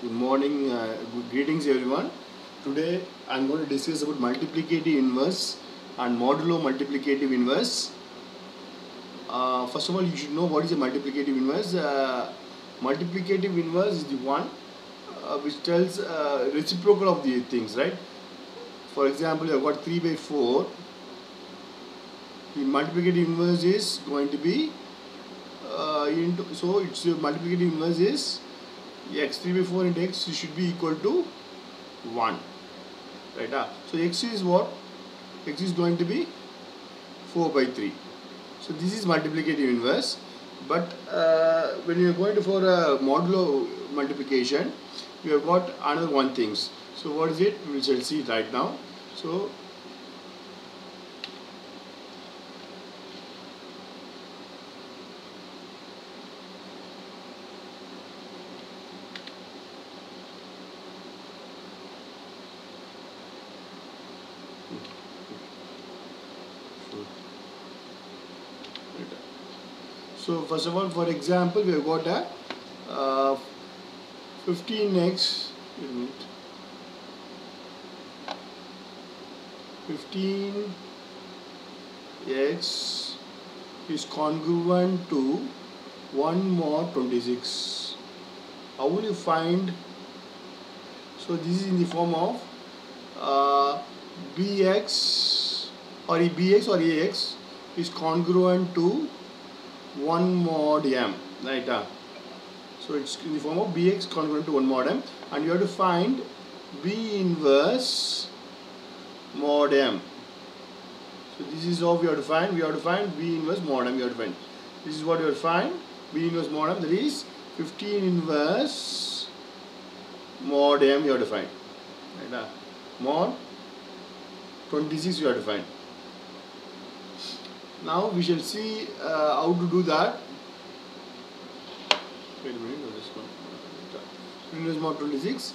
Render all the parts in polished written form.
Good morning, good greetings everyone. Today I am going to discuss about multiplicative inverse and modulo multiplicative inverse. First of all, you should know what is a multiplicative inverse. Multiplicative inverse is the one which tells reciprocal of the things, right? For example, you have got 3 by 4. The multiplicative inverse is going to be so its multiplicative inverse is x 3 by 4 into x should be equal to 1, right? So x is what? X is going to be 4 by 3. So this is multiplicative inverse. But when you are going to for a modulo multiplication, you have got another one things. So what is it? We shall see it right now. So So first of all, for example, we have got a 15x, 15x is congruent to 1 mod 26. How will you find? So this is in the form of bx or ax is congruent to 1 mod m, right? So it's in the form of bx congruent to 1 mod m, and you have to find b inverse mod m. So this is how we have to find. We have to find b inverse mod m. We have to find. This is what you have to find. B inverse mod m, that is 15 inverse mod m. You have to find, right? Mod 26 you have to find. Now we shall see how to do that. Wait a minute, this one. Inverse mod 26.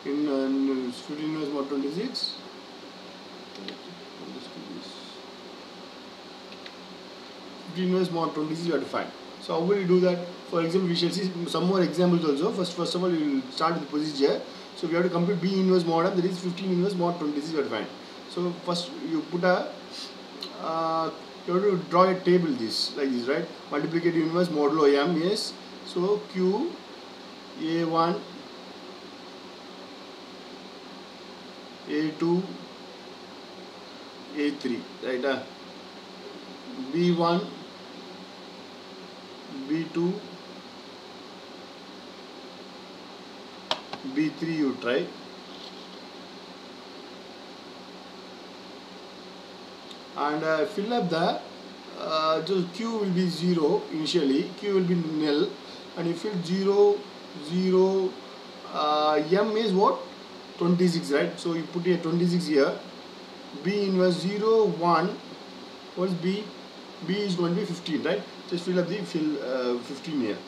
In 15 inverse mod 26. 15 inverse mod 26 you have to find. So how will you do that? For example, we shall see some more examples also. First of all, we will start with the procedure. So we have to compute b inverse mod m, that is 15 inverse mod 26 you have to find. So first you put a you have to draw a table this like this, right? Multiplicative inverse modulo m is so q a1 a2 a3, right? b1 b2 b3 you try, and fill up the so q will be 0 initially, q will be nil, and you fill 0 0 m is what? 26, right? So you put here 26 here. B inverse 0 1, what is b? B is going to be 15, right? Just fill up the 15 here.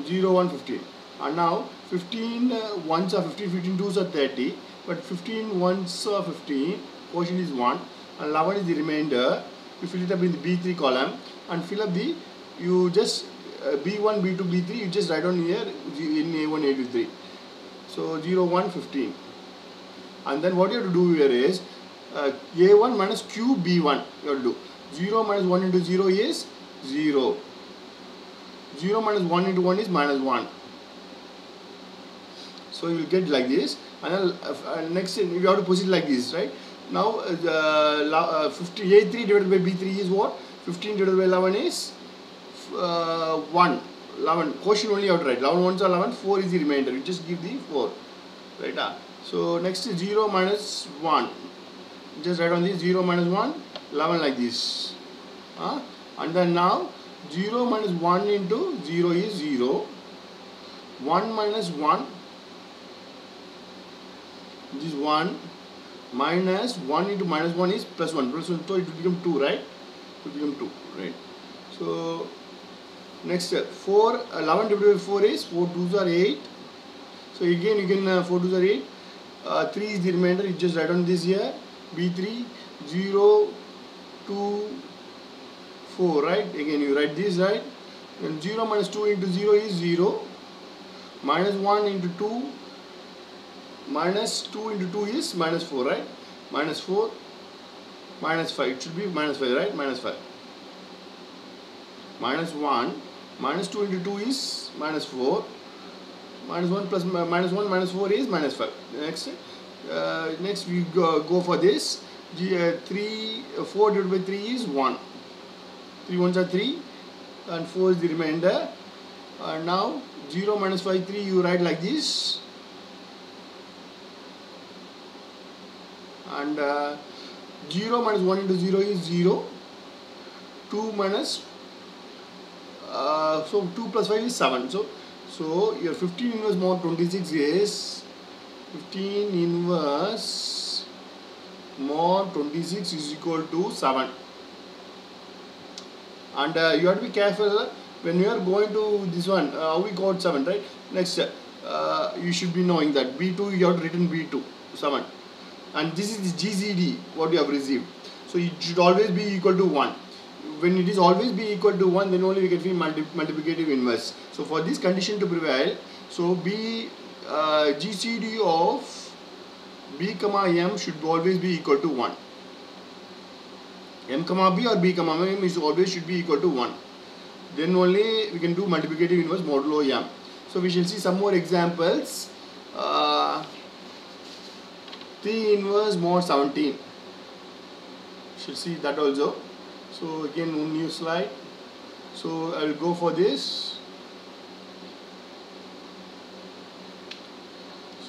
0 1 15. And now 15 ones are 15, 15 twos are 30, but 15 ones are 15, quotient is 1, and 11 is the remainder. You fill it up in the B3 column and fill up the, you just B1, B2, B3, you just write on here in A1, A2, 3. So 0 1 15. And then what you have to do here is A1 minus Q B1 you have to do. 0 minus 1 into 0 is 0. 0 minus 1 into 1 is minus 1. So you will get like this, and then next thing you have to proceed like this, right? Now A3 divided by B3 is what? 15 divided by 11 is 1. 11 quotient only you have to write. 11 ones are 11, 4 is the remainder. You just give the 4, right? So next is 0 minus 1. Just write on this 0 minus 1, 11 like this. And then now 0 minus 1 into 0 is 0. 1 minus 1, this is 1, minus 1 into minus 1 is plus 1. Plus 1, so it will become 2, right? It will become 2, right? So next step, 4, 11 divided by 4 is 4 2s are 8. So again you can 4 2s are 8. 3 is the remainder, you just write on this here. B3 0 2 4, right? Again you write this, right? And 0 minus 2 into 0 is 0. Minus 1 into 2, minus 2 into 2 is minus 4, right? Minus 4, minus 5. It should be minus 5, right? Minus 5. Minus 1, minus 2 into 2 is minus 4. Minus 1 plus minus 1 minus 4 is minus 5. Next we go for this. 4 divided by 3 is 1. 3 ones are 3 and 4 is the remainder. Now 0 minus 5, 3 you write like this. And 0 minus 1 into 0 is 0. 2 minus so 2 plus 5 is 7. So your 15 inverse mod 26 is 15 inverse mod 26 is equal to 7. And you have to be careful when you are going to this one. We got 7, right? Next you should be knowing that B2 you have written B2 7, and this is the GCD what you have received. So it should always be equal to 1. When it is always be equal to 1, then only we can find multiplicative inverse. So for this condition to prevail, so GCD of B comma M should always be equal to 1. M comma B or B comma M is always should be equal to 1. Then only we can do multiplicative inverse modulo M. So we shall see some more examples. 3 inverse mod 17. We shall see that also. So again one new slide. So I will go for this.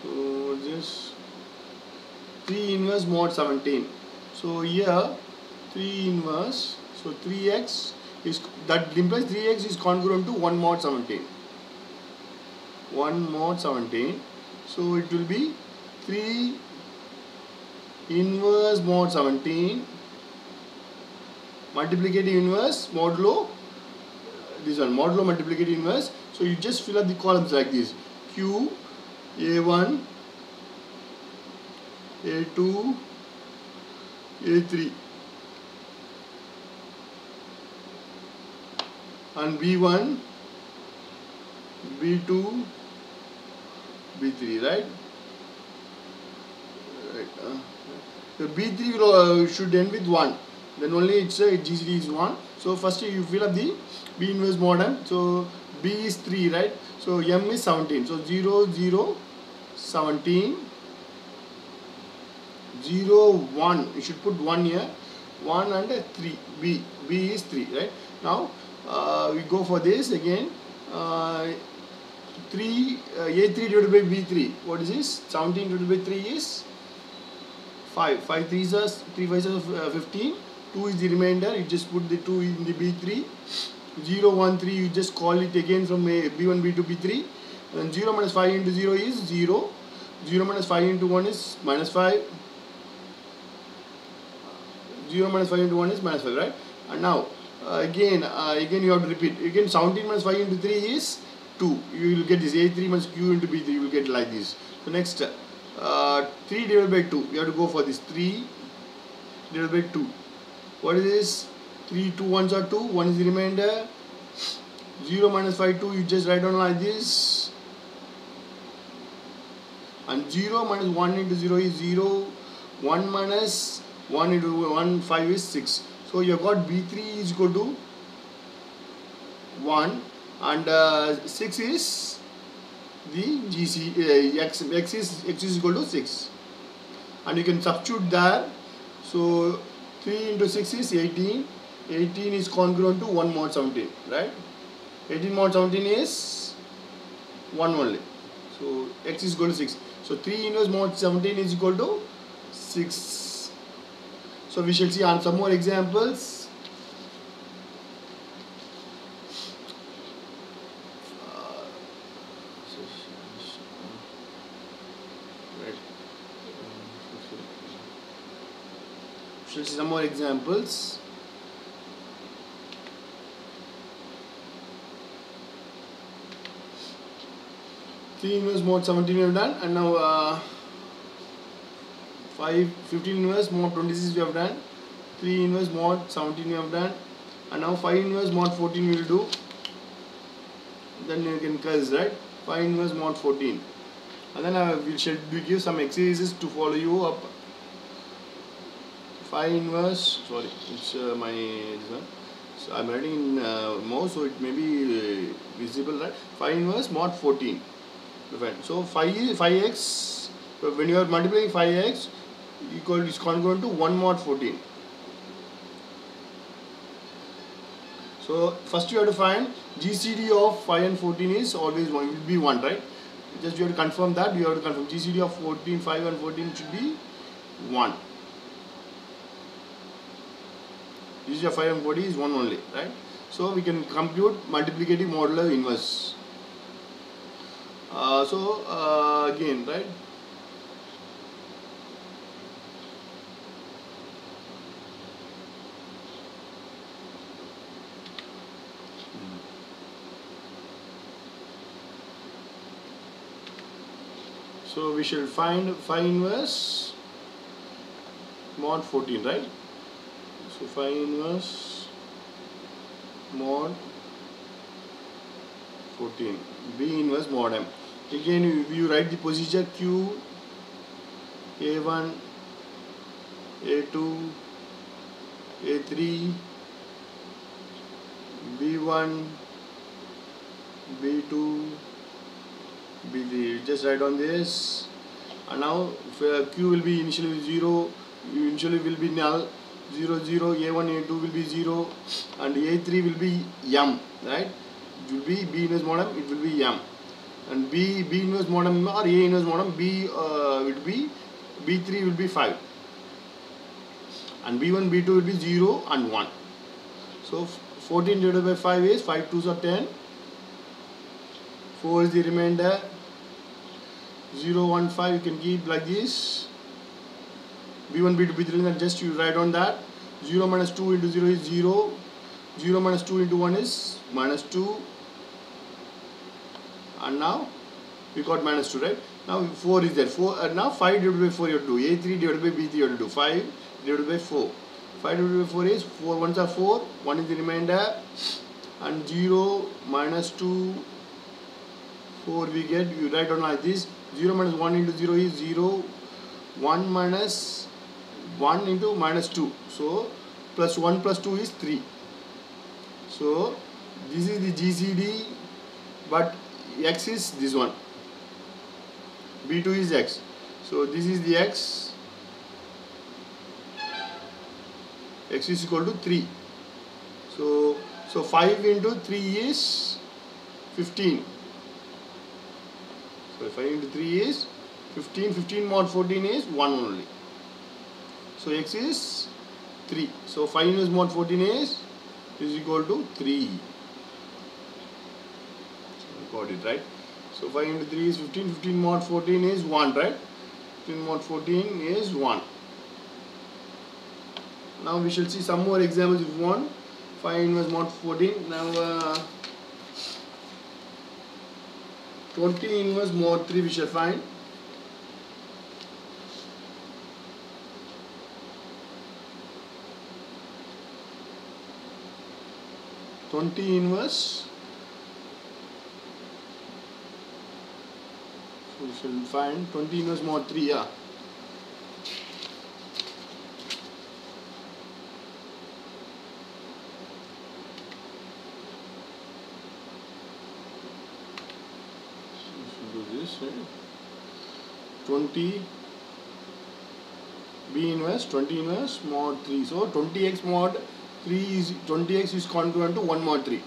So this 3 inverse mod 17. So here 3 inverse. So 3x is, that implies 3x is congruent to 1 mod 17. 1 mod 17. So it will be 3 inverse mod 17 multiplicative inverse modulo this one modulo multiplicative inverse. So you just fill up the columns like this: Q, A1, A2, A3 and B1, B2, B3, right? The B3 should end with 1. Then only its GCD is 1. So first you fill up the B inverse mod M. So B is 3, right? So M is 17. So 0, 0, 17, 0, 1. You should put 1 here. 1 and 3. B is 3, right? Now we go for this again. 3 A3 divided by B3. What is this? 17 divided by 3 is 5. 5 3s are 3 5s are 15. 2 is the remainder. You just put the 2 in the B3. 0 1 3 you just call it again from B1 B2 B3. And 0 minus 5 into 0 is 0. 0 minus 5 into 1 is minus 5. 0 minus 5 into 1 is minus 5, right? And now again you have to repeat. Again 17 minus 5 into 3 is 2. You will get this A3 minus Q into B3. You will get like this. So next 3 divided by 2. You have to go for this. 3 divided by 2. What is this? 3 2 1s are 2. 1 is the remainder. 0 minus 5 2. You just write down like this. And 0 minus 1 into 0 is 0. 1 minus 1 into 1 5 is 6. So you have got B3 is equal to 1 and 6 is the GC x is equal to 6, and you can substitute there. So 3 into 6 is 18. 18 is congruent to 1 mod 17, right? 18 mod 17 is 1 only. So x is equal to 6. So 3 inverse mod 17 is equal to 6. So we shall see on some more examples. We shall see some more examples. Three inverse mod 17 we have done, and now 15 inverse mod 26 we have done. 3 inverse mod 17 we have done. And now phi inverse mod 14 will do. Then you can curse, right? Phi inverse mod 14. And then we give some exercises to follow you up. Phi inverse, sorry, it's my this one. So I'm writing in mouse, so it may be visible, right? Phi inverse mod 14. So phi x, when you are multiplying phi x, is congruent to 1 mod 14. So first you have to find GCD of phi and 14 is always 1, it will be 1, right? Just you have to confirm that. You have to confirm GCD of 14, 5 and 14 should be 1. GCD of 5 and 14 is 1 only, right? So we can compute multiplicative modulo inverse. Again, right? So we shall find phi inverse mod 14, right? So phi inverse mod 14, B inverse mod M. Again you write the procedure Q, A1, A2, A3, B1, B2, B3. Just write on this. And now Q will be initially 0, initially will be null, 0, 0, A1, A2 will be 0, and A3 will be M, right? It will be B inverse mod M, it will be M. And B inverse mod M or A inverse mod M, will be, B3 will be 5. And B1, B2 will be 0 and 1. So 14 divided by 5 is 5 2s are 10. 4 is the remainder. 0, 1, 5 you can keep like this. B1, B2, B3, and just you write on that. 0 minus 2 into 0 is 0. 0 minus 2 into 1 is minus 2. And now we got minus 2, right? Now 4 is there. 4. Now 5 divided by 4 you have to do. A3 divided by B3 you have to do. 5 divided by 4. 5 divided by 4 is 4 ones are 4. 1 is the remainder. And 0 minus 2, 4 we get. You write on like this. 0 minus 1 into 0 is 0. 1 minus 1 into minus 2. So plus 1 plus 2 is 3. So this is the GCD, but X is this one. B2 is X. So this is the X. X is equal to 3. So 5 into 3 is 15. So 5 into 3 is 15. 15 mod 14 is 1 only. So X is 3. So phi inverse mod 14 is equal to 3. So got it, right? So 5 into 3 is 15. 15 mod 14 is 1, right? 15 mod 14 is 1. Now we shall see some more examples if you want. Phi inverse mod 14. Now 20 inverse mod 3 we shall find. Inverse. So we shall find 20 inverse mod 3, yeah. So do this, right? 20 B inverse, 20 inverse mod 3. So 20x mod 3 is 20x is congruent to 1 mod 3.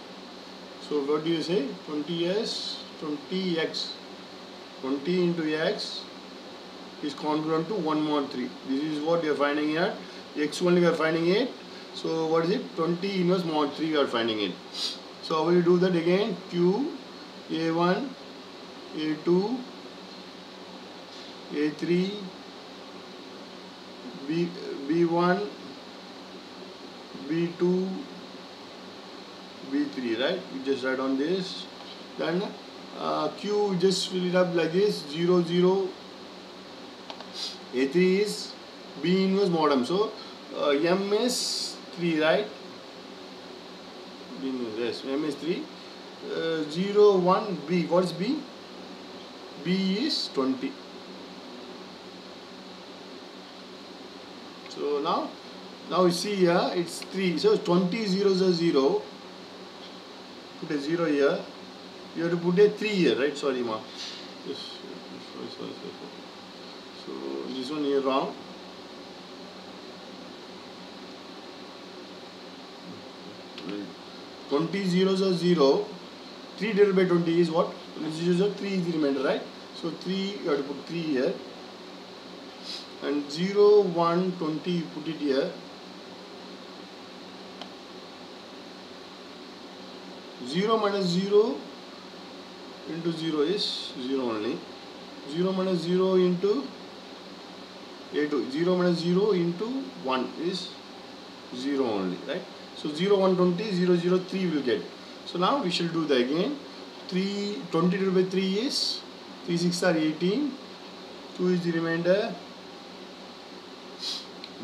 So what do you say? 20x 20 into x is congruent to 1 mod 3. This is what you are finding here. X only we are finding it. So what is it? 20 inverse mod 3 we are finding it. So how will you do that again? Q, A1, A2, A3, B1, B2, B3, right? You just write on this. Then Q, just fill it up like this. 0, 0. A3 is B inverse mod M. So M is 3, right? Yes, M is 3. 0, 1, B. What is B? B is 20. So now you see here it's 3. So 20 zeros are 0. Put a 0 here. You have to put a 3 here, right? Sorry, ma. Yes. Sorry. So this one here wrong. Right. 20 zeros are 0. 3 divided by 20 is what? 20 zeros are 3 is the remainder, right? So 3, you have to put 3 here. And 0, 1, 20, you put it here. 0 minus 0 into 0 is 0 only. 0 minus 0 into A2. 0 minus 0 into 1 is 0 only, right? So 0, 1, 20, 0, 0, 3 will get. So now we shall do that again. 20 divided by 3 is 3 6 are 18. 2 is the remainder.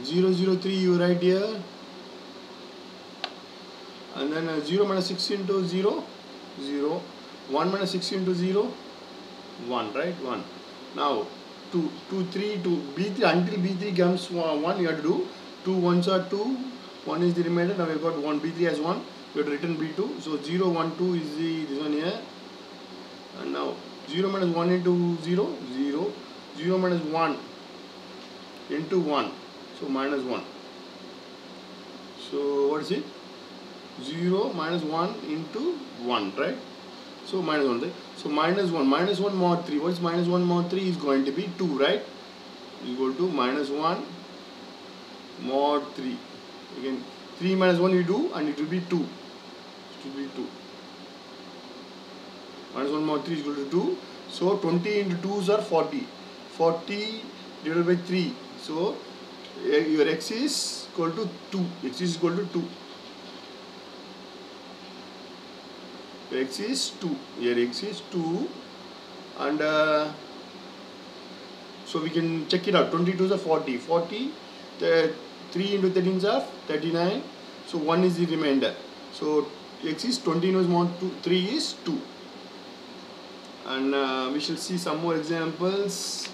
0, 0, 3 you write here. And then 0 minus 6 into 0, 0. 1 minus 6 into 0, 1, right? 1. Now 2, 3, 2, B3 until B3 comes 1 you have to do. 2 1s are 2, 1 is the remainder. Now we have got 1, B3 as 1, we have to return B2. So 0, 1, 2 is this one here. And now 0 minus 1 into 0, 0. 0 minus 1 into 1, so minus 1. So what is it? 0 minus 1 into 1, right? So minus 1, right? So minus 1 mod 3. What is minus 1 mod 3 is going to be 2, right? Is equal to minus 1 mod 3. Again 3 minus 1 you do and it will be 2. It will be 2. Minus 1 mod 3 is equal to 2. So 20 into 2s are 40. 40 divided by 3. So your x is equal to 2. X is equal to 2. X is 2. Here x is 2. And so we can check it out. 22 are 40. 40. 3 into 13 are 39. So 1 is the remainder. So x is 20 inverse mod 3 is 2. And we shall see some more examples.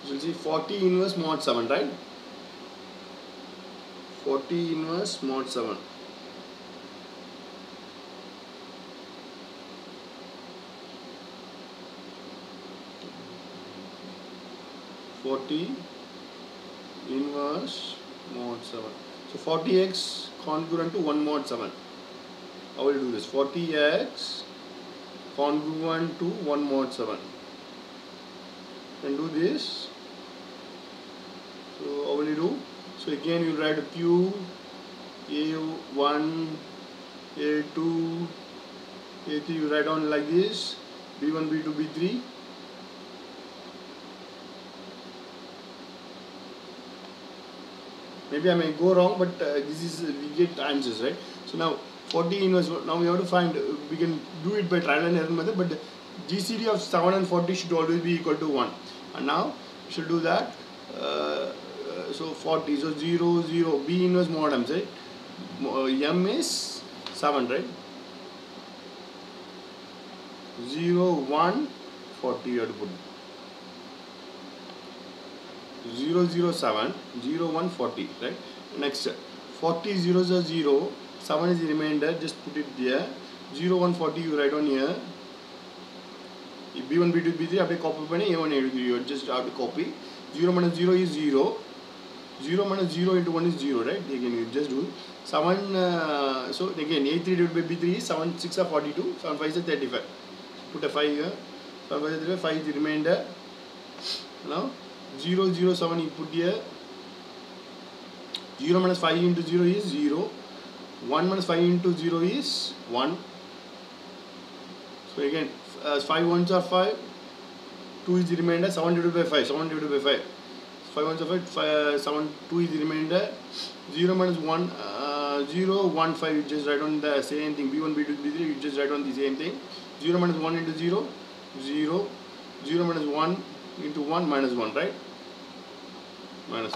You will see 40 inverse mod 7, right? 40 inverse mod 7. Inverse mod 7. So 40x congruent to 1 mod 7. How will you do this? 40x congruent to 1 mod 7. And do this. So how will you do? So again you write Q, A1, A2, A3 you write on like this, B1, B2, B3. Maybe I may go wrong, but this is we get answers, right? So now 40 inverse. Now we have to find. We can do it by trial and error method, but GCD of 7 and 40 should always be equal to 1. And now we should do that. So 40. So 0, 0. B inverse mod M, right? M is 7, right? 0, 1, 40. You have to put 0, 0, 7, 0, 1, 40, right? Next, 40 zeros are 0, 7 is the remainder, just put it there. 0, 1, 40 you write on here. B1, B2, B3, apply copy A1, A2, you just have to copy. 0 minus 0 is 0. 0 minus 0 into 1 is 0, right? Again, you just do 7. So again, A3 divided by B3 is 7, 6 are 42, 7, 5 is 35. Put a 5 here. 7, 5 is 35, 5 is the remainder. Now, 0, 0, 7 you put here. 0 minus 5 into 0 is 0. 1 minus 5 into 0 is 1. So again, 5 ones are 5. 2 is the remainder. 7 divided by 5. 7 divided by 5. 5 ones are 5. 7, 2 is the remainder. 0 minus 1, 0, 1, 5, you just write on the same thing. B1, B2, B3, you just write on the same thing. 0 minus 1 into 0, 0. 0 minus 1 into 1 minus 1, right? Minus.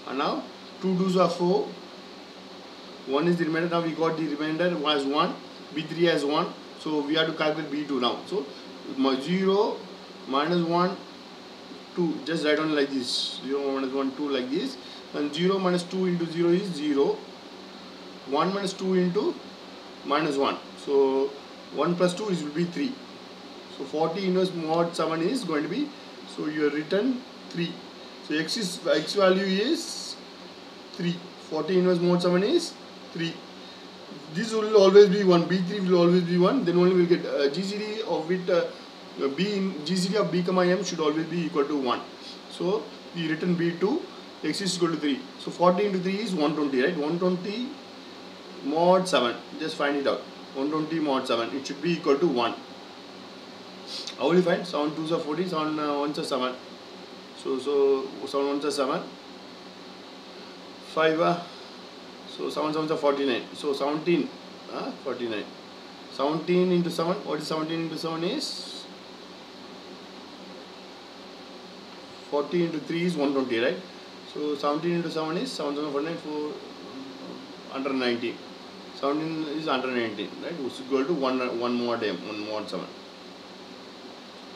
And now 2 2s are 4. 1 is the remainder. Now we got the remainder as 1. B3 as 1. So we have to calculate B2 now. So 0 minus 1, 2. Just write on like this. 0 minus 1, 2 like this. And 0 minus 2 into 0 is 0. 1 minus 2 into minus 1. So 1 plus 2 will be 3. So 40 inverse mod 7 is going to be, so you have written 3. So x value is 3. 40 inverse mod 7 is 3. This will always be 1. B3 will always be 1. Then only we will get GCD of it. GCD of B comma M should always be equal to 1. So we written B2, x is equal to 3. So 40 into 3 is 120, right? 120 mod 7. Just find it out. 120 mod 7. It should be equal to 1. How will you find? 7 2s are 40, 7 1s are 7. So 7 1s are 7. 5 so 7 7s are 49. So 17 49. 17 into 7. What is 17 into 7 is? 40 into 3 is 120, right? So 17 into 7 is 7 7 49 4 119. 17 is 119, right? Which is equal to 1 mod m, 1 mod 7.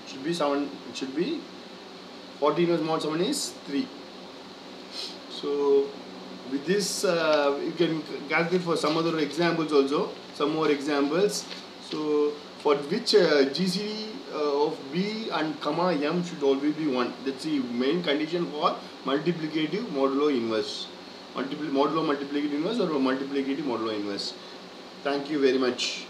Should be 7. It should be 40 inverse mod 7 is 3. So with this you can calculate for some other examples also, some more examples. So for which GCD of B and comma M should always be 1. That's the main condition for multiplicative modulo inverse. Modulo multiplicative inverse or multiplicative modulo inverse. Thank you very much.